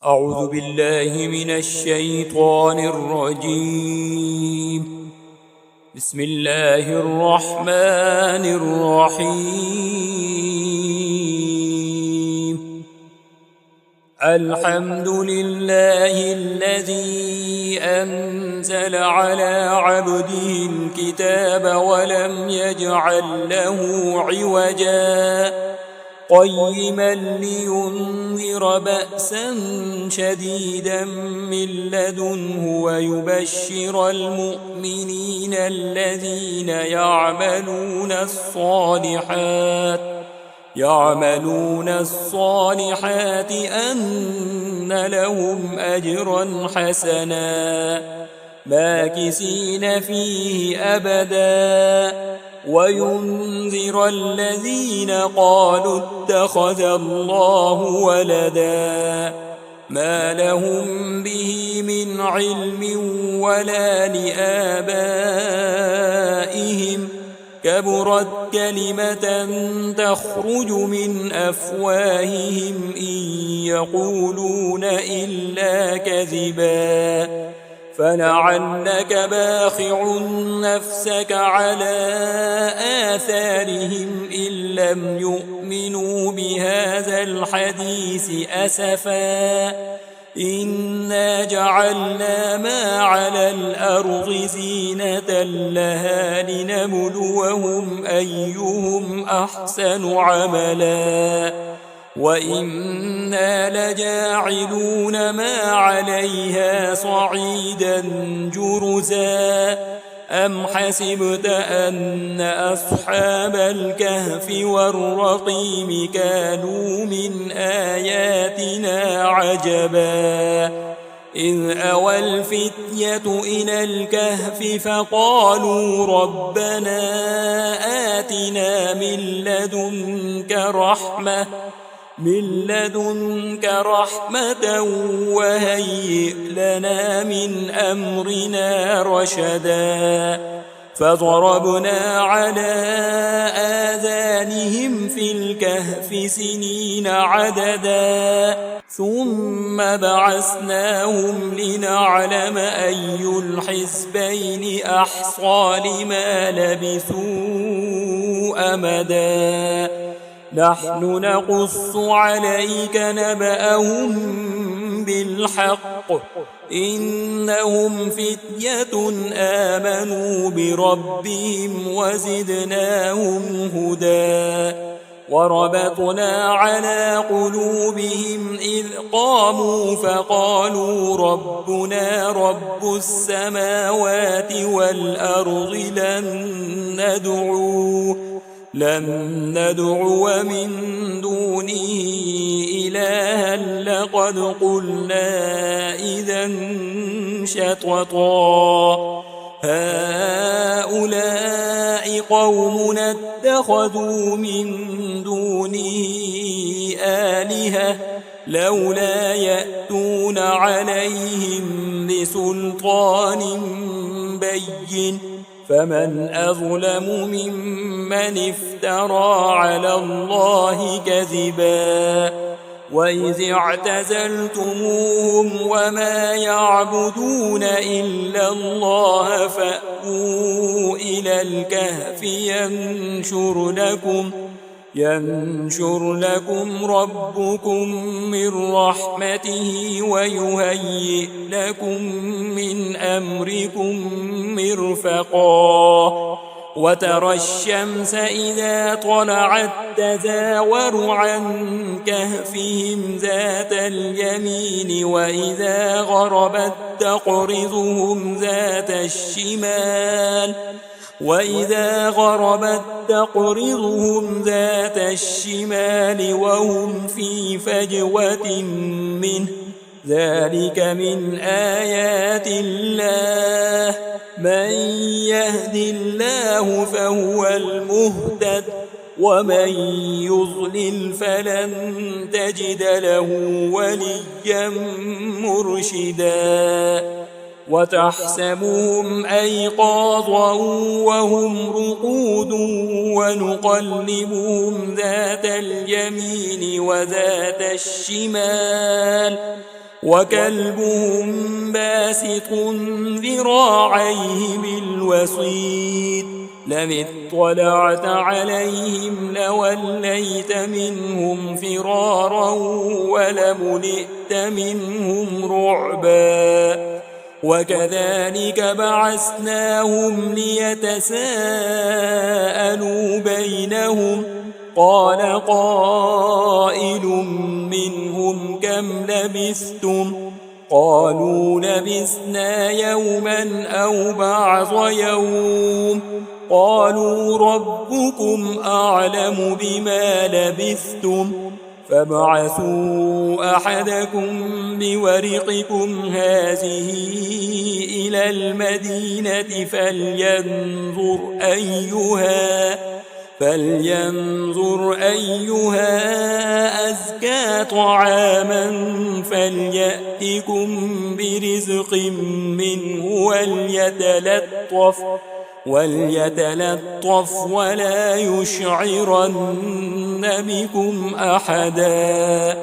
أعوذ بالله من الشيطان الرجيم. بسم الله الرحمن الرحيم. الحمد لله الذي أنزل على عبده الكتاب ولم يجعل له عوجا قيما لينذر بأسا شديدا من لدنه ويبشر المؤمنين الذين يعملون الصالحات أن لهم أجرا حسنا ماكثين فيه أبدا وينذر الذين قالوا اتخذ الله ولدا ما لهم به من علم ولا لآبائهم كبرت كلمة تخرج من أفواههم إن يقولون إلا كذبا فلعلك باخع نفسك على آثارهم إن لم يؤمنوا بهذا الحديث أسفا إنا جعلنا ما على الأرض زينة لها لنبلوهم أيهم أحسن عملا وإنا لجاعلون ما عليها صعيدا جرزا أم حسبت أن أصحاب الكهف والرقيم كانوا من آياتنا عجبا إذ أوى الفتية إلى الكهف فقالوا ربنا آتنا من لدنك رحمة وهيئ لنا من أمرنا رشدا فضربنا على آذانهم في الكهف سنين عددا ثم بعثناهم لنعلم أي الحزبين أحصى لما لبثوا أمدا نحن نقص عليك نبأهم بالحق إنهم فتية آمنوا بربهم وزدناهم هدى وربطنا على قلوبهم إذ قاموا فقالوا ربنا رب السماوات والأرض لن ندعو من دونه إلها لقد قلنا إذا شططا هؤلاء قومنا اتخذوا من دونه آلهة لولا يأتون عليهم بسلطان بين فمن أظلم ممن افترى على الله كذبا وإذ اعتزلتموهم وما يعبدون إلا الله فأووا إلى الكهف ينشر لكم ربكم من رحمته ويهيئ لكم من أمركم مرفقا وترى الشمس إذا طلعت تزاور عن كهفهم ذات اليمين وإذا غربت تقرضهم ذات الشمال وهم في فجوة منه ذلك من آيات الله من يهد الله فهو المهتد ومن يضلل فلن تجد له وليا مرشدا وتحسبهم أيقاظا وهم رقود ونقلبهم ذات اليمين وذات الشمال وكلبهم باسط ذراعيه بالوصيد لئن اطلعت عليهم لوليت منهم فرارا ولملئت منهم رعبا وكذلك بعثناهم ليتساءلوا بينهم قال قائل منهم كم لبثتم قالوا لبثنا يوما أو بعض يوم قالوا ربكم أعلم بما لبثتم فابعثوا أحدكم بورقكم هذه إلى المدينة فلينظر أيها أزكى طعاما فليأتكم برزق منه وليتلطف ولا يشعرن بكم أحدا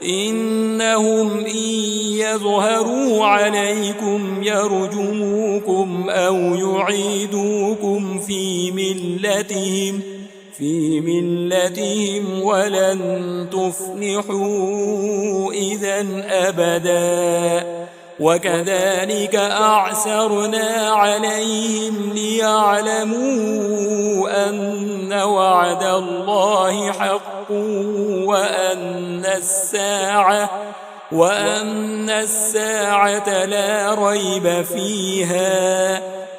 إنهم إن يظهروا عليكم يرجموكم أو يعيدوكم في ملتهم ولن تفلحوا إذا أبدا وكذلك أعسرنا عليهم ليعلموا أن وعد الله حق وأن الساعة لا ريب فيها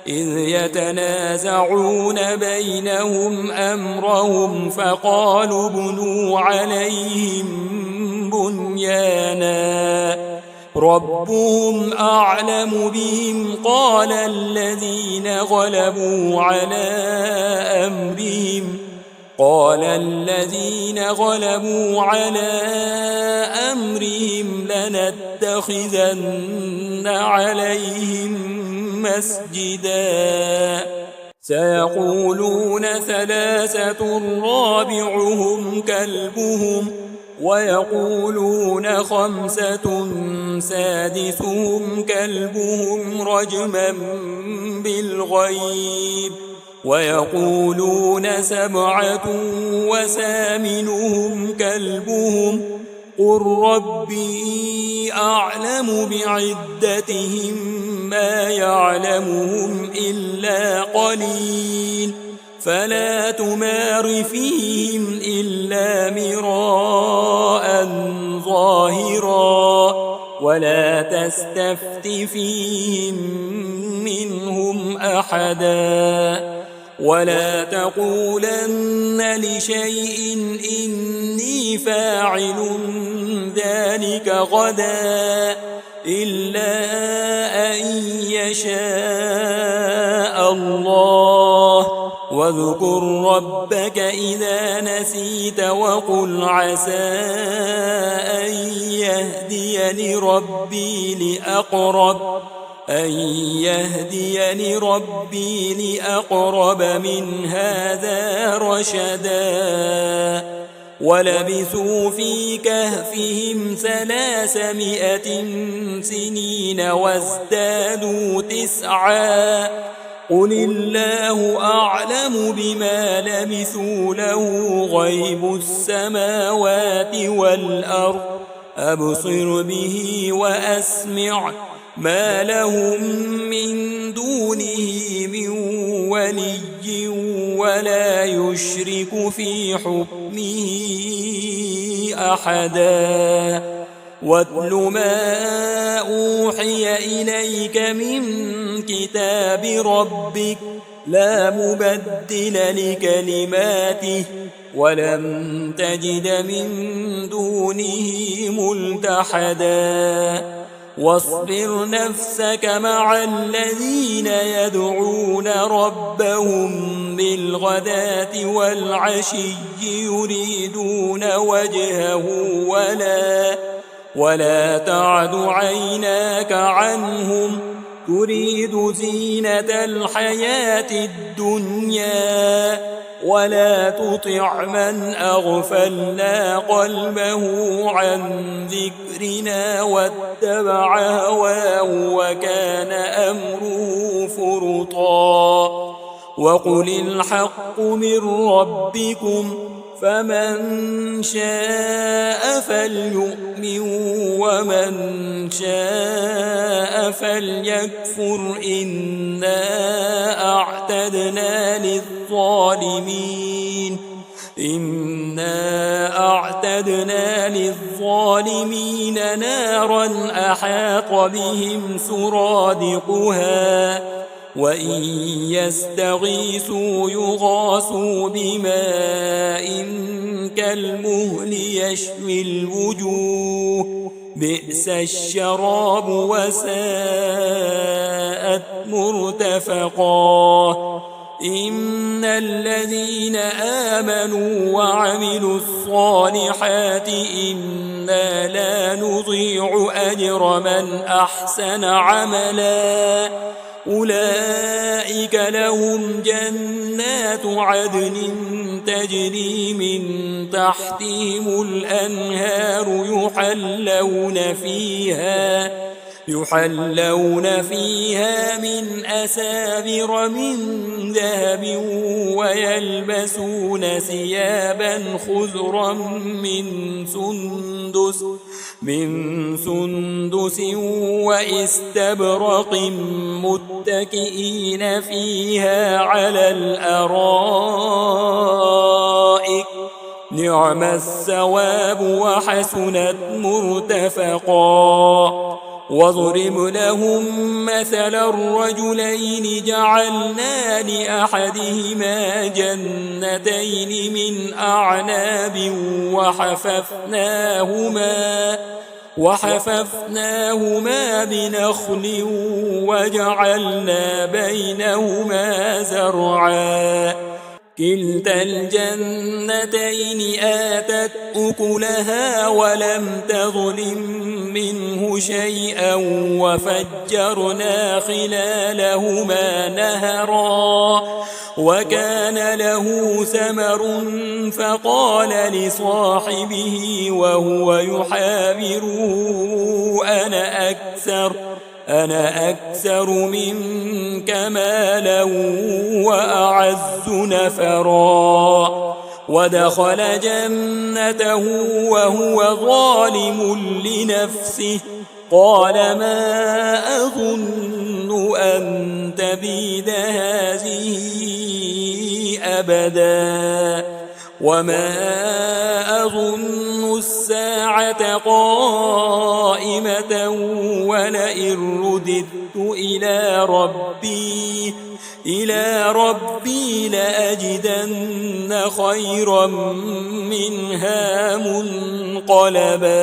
إذ يتنازعون بينهم أمرهم فقالوا ابنوا عليهم بنيانا ربهم أعلم بهم قال الذين غلبوا على أمرهم لنتخذن عليهم مسجدا سيقولون ثلاثة رابعهم كلبهم ويقولون خمسة سادسهم كلبهم رجما بالغيب ويقولون سبعة وثامنهم كلبهم قل ربي أعلم بعدتهم ما يعلمهم إلا قليل فلا تمار فيهم إلا مراء ظاهرا ولا تستفت فيهم منهم أحدا ولا تقولن لشيء إني فاعل ذلك غدا إلا أن يشاء الله واذكر ربك إذا نسيت وقل عسى أن يهديني ربي لأقرب من هذا رشدا ولبثوا في كهفهم 300 سنين وازدادوا 9 قل الله أعلم بما لبثوا له غيب السماوات والأرض أبصر به وأسمع ما لهم من دونه من ولي ولا يشرك في حكمه أحدا واتل ما أوحي إليك من كتاب ربك لا مبدل لكلماته ولن تجد من دونه ملتحدا واصبر نفسك مع الذين يدعون ربهم بالغداة والعشي يريدون وجهه ولا تعد عيناك عنهم تريد زينة الحياة الدنيا ولا تطع من أغفلنا قلبه عن ذكرنا واتبع هواه وكان أمره فرطا وقل الحق من ربكم فمن شاء فليؤمن ومن شاء فليكفر إنا أعتدنا للظالمين نارا أحاط بهم سرادقها وإن يستغيثوا يغاثوا بماء كالمهل يشوي الوجوه بئس الشراب وساءت مرتفقا إن الذين آمنوا وعملوا الصالحات إنا لا نضيع أجر من أحسن عملا أولئك لهم جنات عدن تجري من تحتهم الأنهار يحلون فيها من أساور من ذهب ويلبسون ثيابا خضرا من سندس واستبرق متكئين فيها على الأرائك نعم الثواب وحسنت مرتفقا واضرب لهم مثل الرجلين جعلنا لأحدهما جنتين من أعناب وحففناهما بنخل وجعلنا بينهما زرعا كلتا الجنتين آتت أكلها ولم تظلم منه شيئا وفجرنا خلالهما نهرا وكان له ثمر فقال لصاحبه وهو يحاوره أنا أكثر منك مالا وأعز نفرا ودخل جنته وهو ظالم لنفسه قال ما أظن أن تبيد هذه أبدا وما أظن الساعة قائمة ولئن رددت إلى ربي لأجدن خيرا منها منقلبا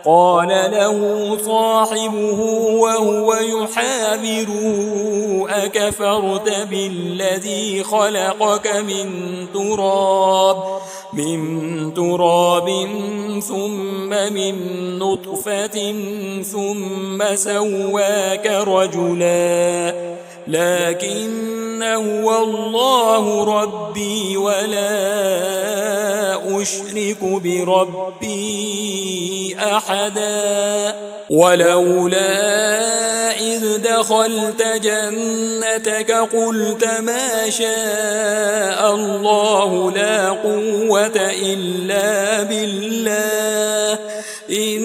قال له صاحبه وهو يحاوره أكفرت بالذي خلقك من تراب ثم من نطفة ثم سواك رجلا لكن هو الله ربي ولا أشرك بربي أحدا ولولا إذ دخلت جنتك قلت ما شاء الله لا قوة إلا بالله إن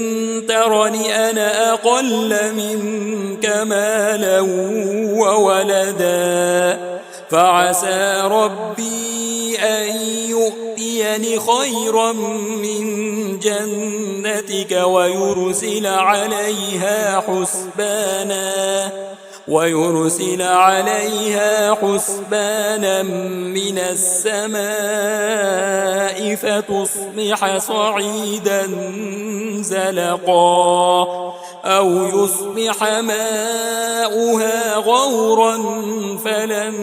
ترني أنا أقل منك مالا وولدا فعسى ربي أن يؤتيني خيرا من جنتك ويرسل عليها حسبانا من السماء فتصبح صعيدا زلقا أو يصبح ماؤها غورا فلن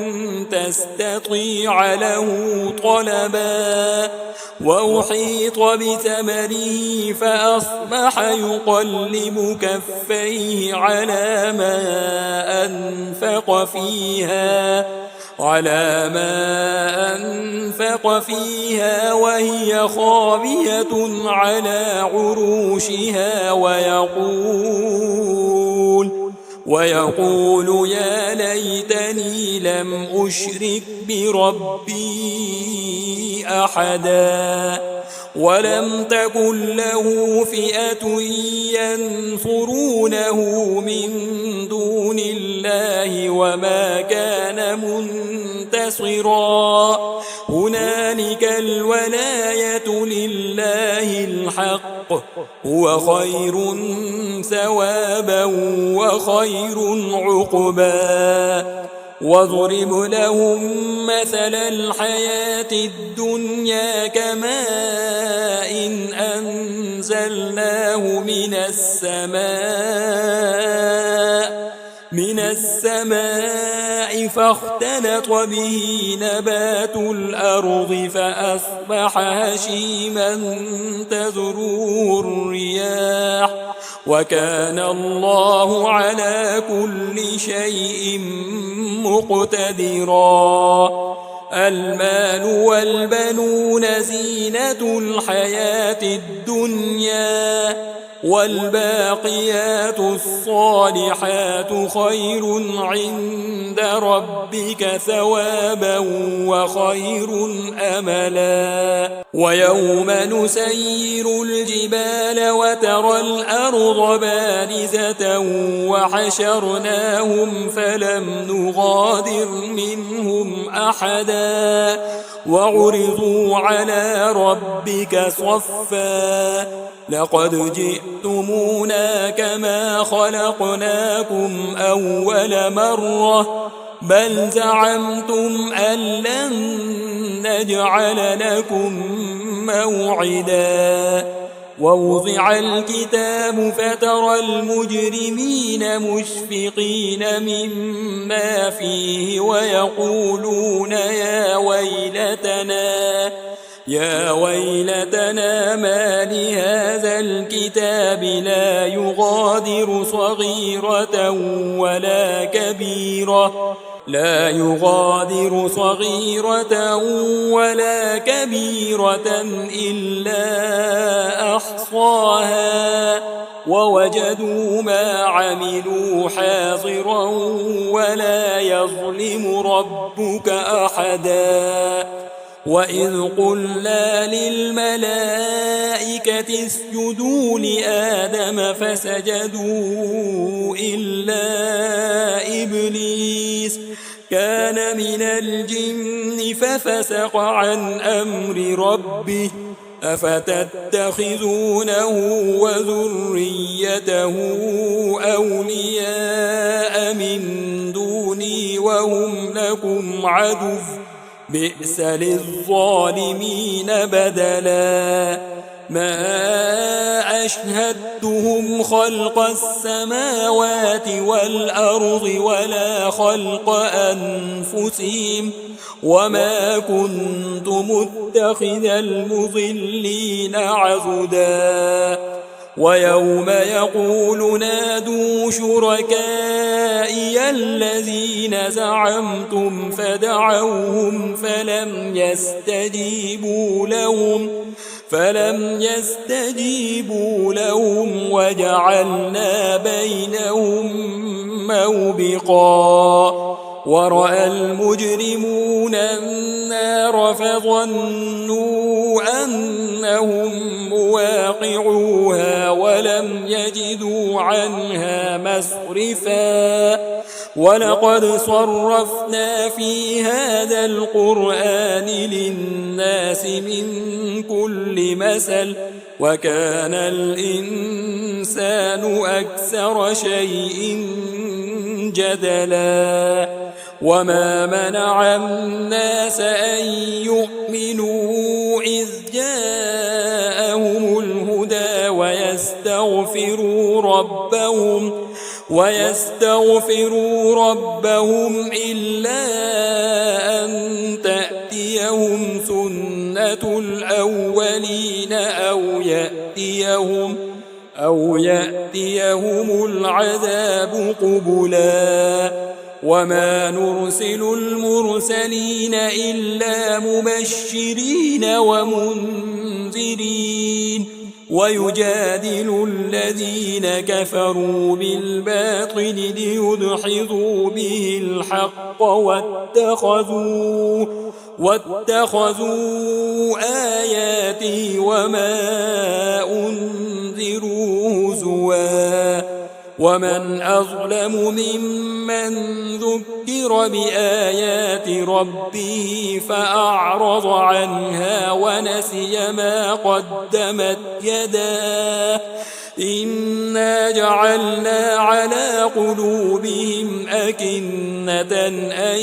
تستطيع له طلبا وأحيط بثمره فأصبح يقلب كفيه على ما أنفق فيها وهي خاوية على عروشها ويقول يا ليتني لم أشرك بربي أحدا ولم تكن له فئة ينصرونه من دون الله وما كان منتصرا هنالك الولاية لله الحق هو خير ثوابا وخير عقبا واضرب لهم مثل الحياة الدنيا كماء أنزلناه من السماء فاختلط به نبات الأرض فأصبح هشيما تذروه الرياح وكان الله على كل شيء مقتدرا المال والبنون زينة الحياة الدنيا والباقيات الصالحات خير عند ربك ثوابا وخير أملا ويوم نسير الجبال وترى الأرض بارزة وحشرناهم فلم نغادر منهم أحدا وعرضوا على ربك صفا لقد جئتمونا كما خلقناكم أول مرة بل زعمتم أن لن نجعل لكم موعدا ووضع الكتاب فترى المجرمين مشفقين مما فيه ويقولون يا ويلتنا ما لهذا الكتاب لا يغادر صغيرة ولا كبيرة إلا أحصاها ووجدوا ما عملوا حاضرا ولا يظلم ربك أحدا وإذ قلنا للملائكة اسجدوا لآدم فسجدوا إلا إبليس كان من الجن ففسق عن أمر ربه أفتتخذونه وذريته أولياء من دوني وهم لكم عدو بئس للظالمين بدلا ما أشهدتهم خلق السماوات والأرض ولا خلق أنفسهم وما كنت متخذ المضلين عضدا ويوم يقول نادوا شركائي الذين زعمتم فدعوهم فلم يستجيبوا لهم وجعلنا بينهم موبقا ورأى المجرمون النار فظنوا أنهم مواقعوها ولم يجدوا عنها مصرفا ولقد صرفنا في هذا القرآن للناس من كل مثل وكان الإنسان أكثر شيء جدلا وما منع الناس أن يؤمنوا إذ جاءهم الهدى ويستغفروا ربهم إلا أن تأتيهم سنة سنة الأولين أو يأتيهم العذاب قبلا وما نرسل المرسلين إلا مبشرين ومنذرين ويجادل الذين كفروا بالباطل ليدحضوا به الحق واتخذوا آياتي وما أنذروا هزوا ومن أظلم ممن ذكر بآيات ربه فأعرض عنها ونسي ما قدمت يداه إنا جعلنا على قلوبهم أكنة أن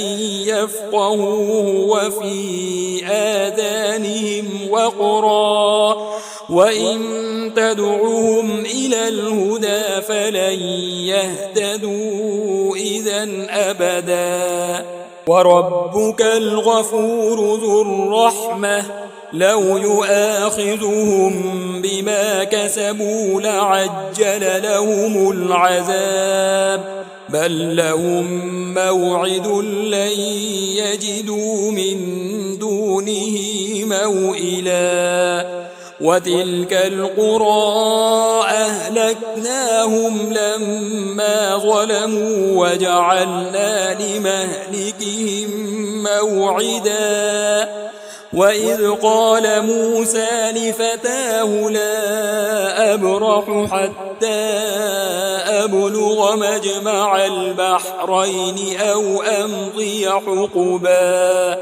يفقهوه وفي آذانهم وقرا وإن تدعوهم إلى الهدى فلن يهتدوا إذن أبدا وربك الغفور ذو الرحمة لو يؤاخذهم بما كسبوا لعجل لهم العذاب بل لهم موعد لن يجدوا من دونه موئلا وتلك القرى أهلكناهم لما ظلموا وجعلنا لمهلكهم موعدا وإذ قال موسى لفتاه لا أبرح حتى أبلغ مجمع البحرين أو أمضي حقبا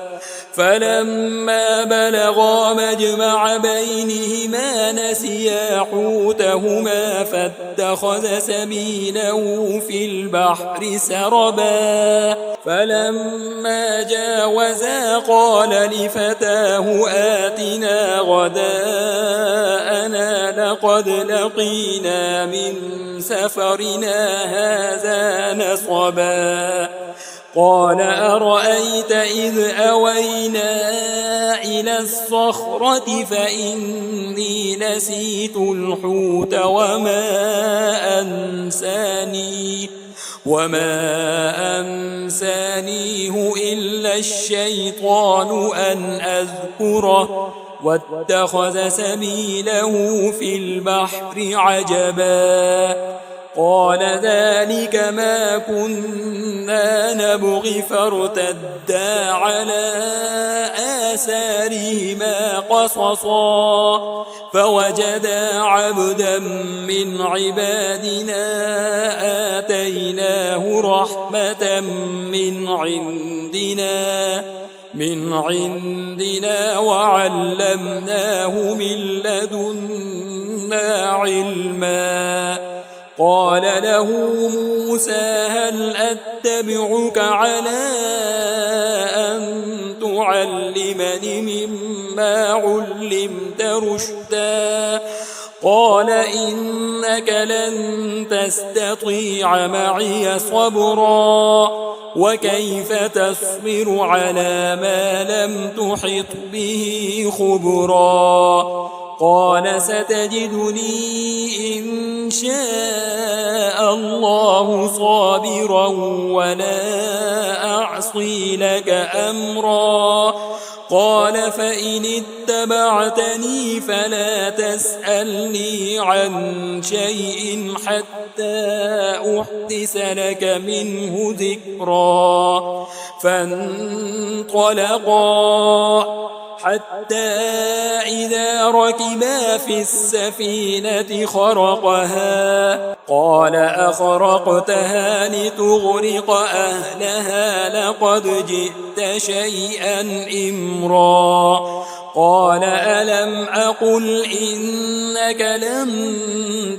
فلما بلغا مجمع بينهما نسيا حوتهما فاتخذ سبيله في البحر سربا فلما جاوزا قال لفتاه آتنا غداءنا لقد لقينا من سفرنا هذا نصبا قال أرأيت إذ أوينا إلى الصخرة فإني نسيت الحوت وما أنسانيه إلا الشيطان أن أذكره واتخذ سبيله في البحر عجبا قال ذلك ما كنا نبغي فارتدا على آثارهما قصصا فوجدا عبدا من عبادنا آتيناه رحمة من عندنا وعلمناه من لدنا علما قال له موسى هل أتبعك على أن تعلمني مما علمت رشدا قال إنك لن تستطيع معي صبرا وكيف تصبر على ما لم تحط به خبرا قال ستجدني إن شاء الله صابرا ولا أعصي لك أمرا قال فإن اتبعتني فلا تسألني عن شيء حتى أحدث لك منه ذكرا فانطلقا حتى إذا ركبا في السفينة خرقها قال أخرقتها لتغرق أهلها لقد جئت شيئا إمرا قال ألم أقل إنك لن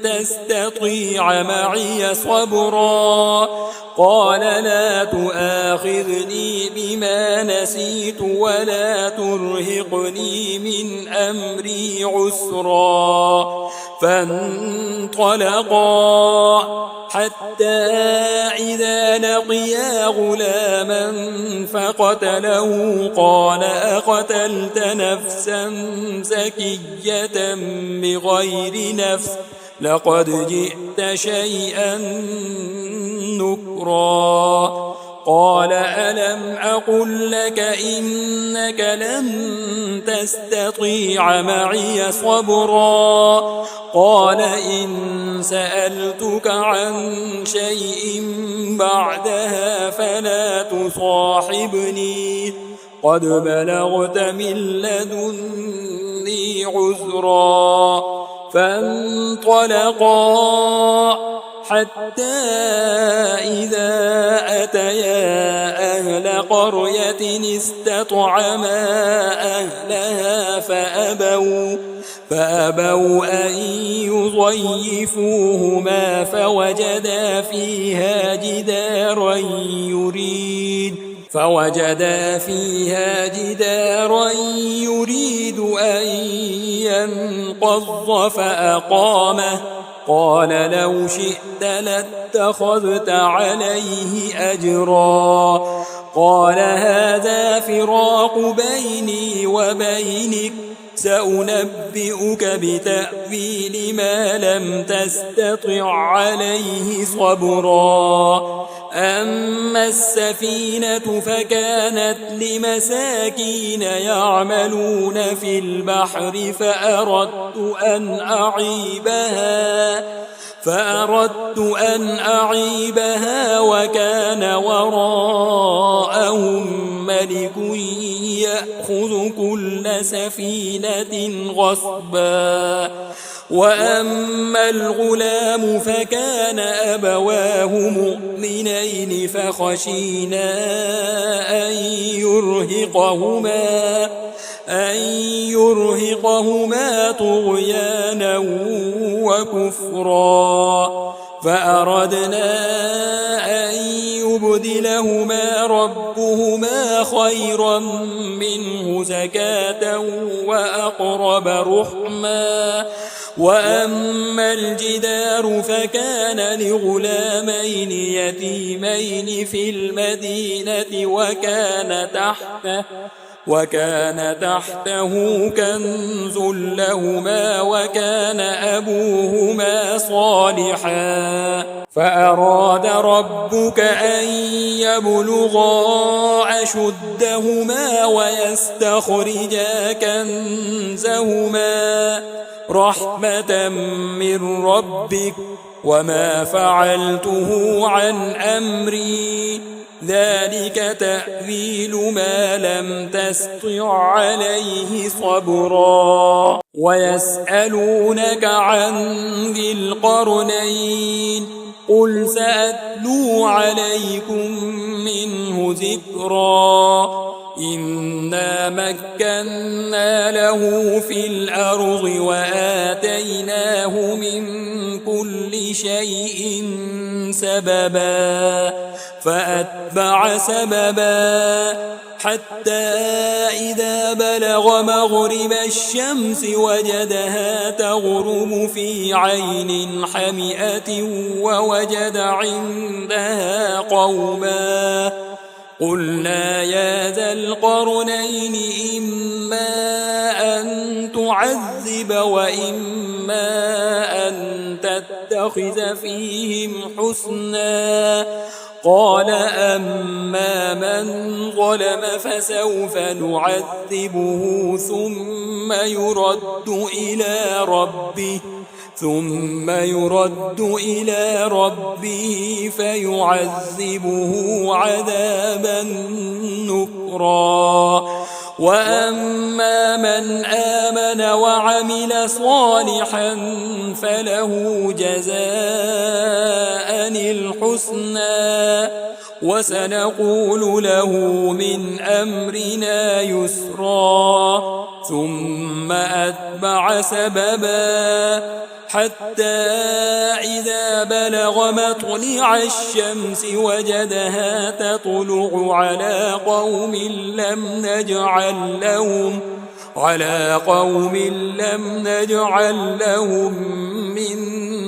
تستطيع معي صبرا قال لا تؤاخذني بما نسيت ولا ترهقني من أمري عسرا فانطلقا حتى إذا لقيا غلاما فقتله قال أقتلت نفسا زكية بغير نفس لقد جئت شيئا نكرا قال ألم أقل لك إنك لن تستطيع معي صبرا قال إن سألتك عن شيء بعدها فلا تصاحبني قد بلغت من لدني عذرا فانطلقا حتى إذا أتيا أهل قرية استطعما أهلها فأبوا أن يضيفوهما فوجدا فيها جدارا يريد أن ينقض فأقامه قال لو شئت لاتخذت عليه أجرا قال هذا فراق بيني وبينك سأنبئك بتأويل ما لم تستطع عليه صبرا أما السفينة فكانت لمساكين يعملون في البحر فأردت أن أعيبها وكان وراءهم ملك يأخذ كل سفينة غصبا وأما الغلام فكان أبواه مؤمنين فخشينا أن يرهقهما طغيانا وكفرا فأردنا أن يبدلهما ربهما خيرا منه زكاة وأقرب رحما وأما الجدار فكان لغلامين يتيمين في المدينة وكان تحته كنز لهما وكان أبوهما صالحا فأراد ربك أن يبلغا أشدهما ويستخرجا كنزهما رحمة من ربك وما فعلته عن أمري ذلك تأويل ما لم تستطع عليه صبرا ويسألونك عن ذي القرنين قل سأتلو عليكم منه ذكرا إنا مكنا له في الأرض وآتيناه من كل شيء سببا فأتبع سببا حتى إذا بلغ مغرب الشمس وجدها تغرب في عين حمئة ووجد عندها قوما قلنا يا ذا القرنين إما أن تعذب وإما أن تتخذ فيهم حسنا قال أما من ظلم فسوف نعذبه ثم يرد إلى ربه فيعذبه عذابا نكرا وأما من آمن وعمل صالحا فله جزاء الحسنى وسنقول له من أمرنا يسرا ثم أتبع سببا حتى إذا بلغ مطلع الشمس وجدها تطلع على قوم لم نجعل لهم على قوم لم نجعل لهم من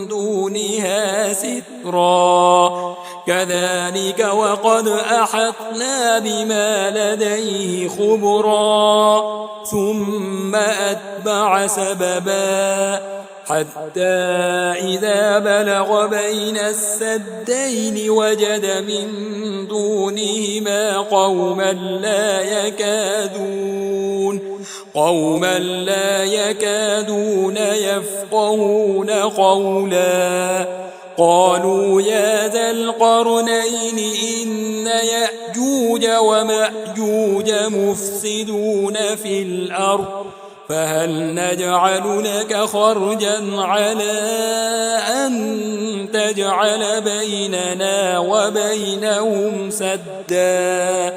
دونها سترا كذلك وقد أحطنا بما لديه خبرا ثم أتبع سببا حتى إذا بلغ بين السدين وجد من دونهما قوما لا يكادون يفقهون قولا قالوا يا ذا القرنين إن يأجوج ومأجوج مفسدون في الأرض فهل نجعل لك خرجا على أن تجعل بيننا وبينهم سدا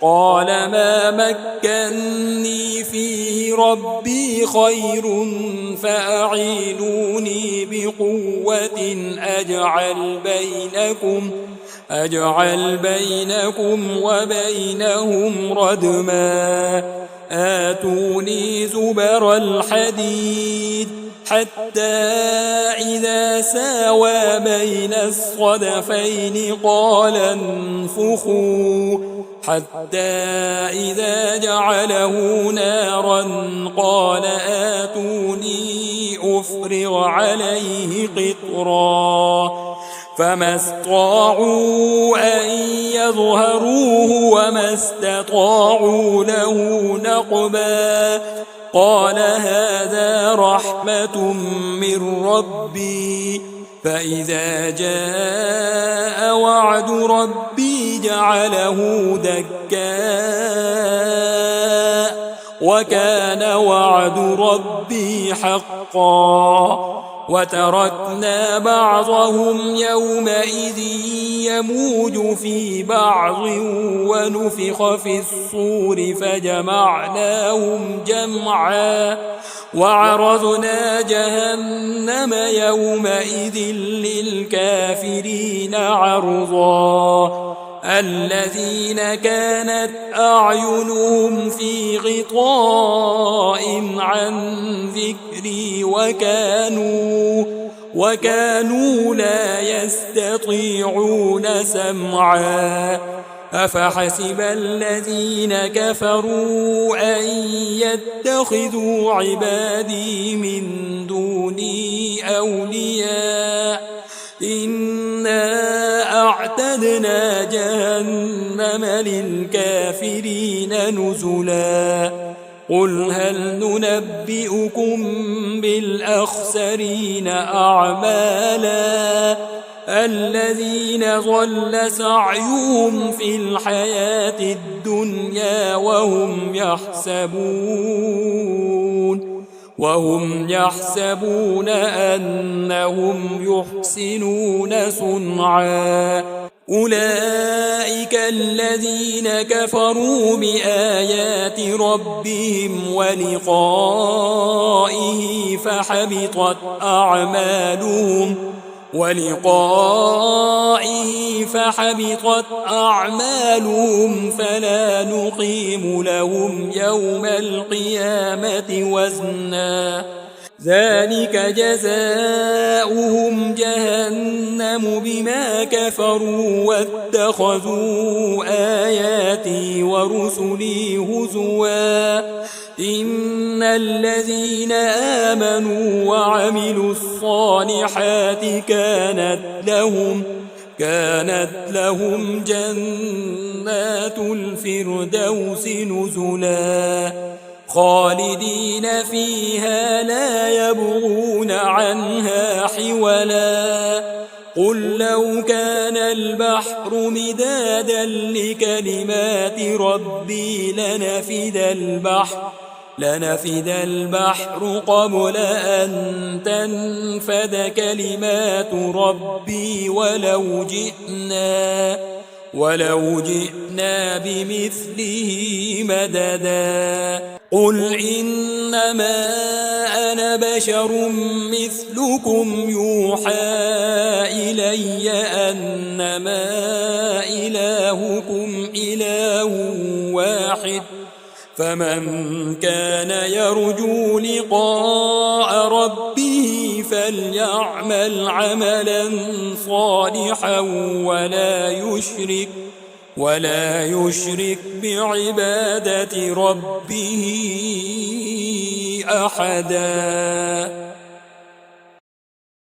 قال ما مكني فيه ربي خير فأعينوني بقوة أجعل بينكم وبينهم ردما آتوني زبر الحديد حتى إذا ساوى بين الصدفين قال انفخوا حتى إذا جعله نارا قال آتوني أفرغ عليه قطرا فما استطاعوا أن يظهروه وما استطاعوا له نقبا قال هذا رحمة من ربي فإذا جاء وعد ربي جعله دكا وكان وعد ربي حقا وتركنا بعضهم يومئذ يموج في بعض ونفخ في الصور فجمعناهم جمعا وعرضنا جهنم يومئذ للكافرين عرضا الذين كانت أعينهم في غطاء عن ذكري وكانوا لا يستطيعون سمعا أفحسب الذين كفروا أن يتخذوا عبادي من دوني أولياء إنا أعتدنا جهنم للكافرين نزلا قل هل ننبئكم بالأخسرين أعمالا الذين ضل سعيهم في الحياة الدنيا وهم يحسبون أنهم يحسنون صنعا أولئك الذين كفروا بآيات ربهم ولقائه فحبطت أعمالهم فلا نقيم لهم يوم القيامة وزنا ذلك جزاؤهم جهنم بما كفروا واتخذوا آياتي ورسلي هزوا إن الذين آمنوا وعملوا الصالحات كانت لهم جنات الفردوس نزلا خالدين فيها لا يبغون عنها حولا قل لو كان البحر مدادا لكلمات ربي لنفد البحر قبل أن تنفد كلمات ربي ولو جئنا بمثله مددا قل إنما أنا بشر مثلكم يوحى إلي أنما إلهكم إله واحد فمن كان يرجو لقاء ربه فليعمل عملا صالحا ولا يشرك بعبادة ربه أحدا.